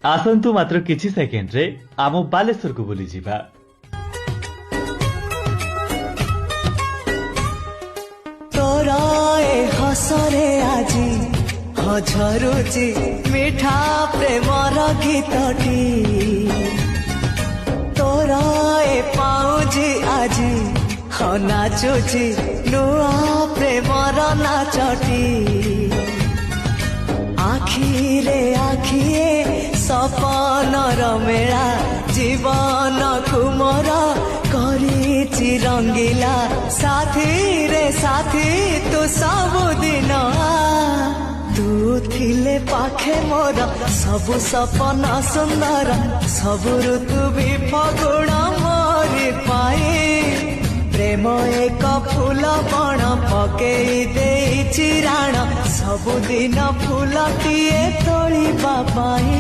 आसंतु मात्र किछि सेकेंड रे आम बालेश्वर को बुली जिबा। तोरा ए हसरे आजी झरुची मिठा प्रेमर गीतटी तोरा ए पाउजी आजी नाचुची नुआ प्रेमर नाचटी आखिरे आखिए सपनर मेला जीवन कुमर करिछि रंगीला साथी रे साथी तू सबुदिन तू थिले पाखे मोर सबु सपना सुंदर सबु ऋतु भी फगुण मोरी पाए प्रेम एक फूल बण पकेई देइछि राण सबुदिन फूलटिए तोलिबा पाए।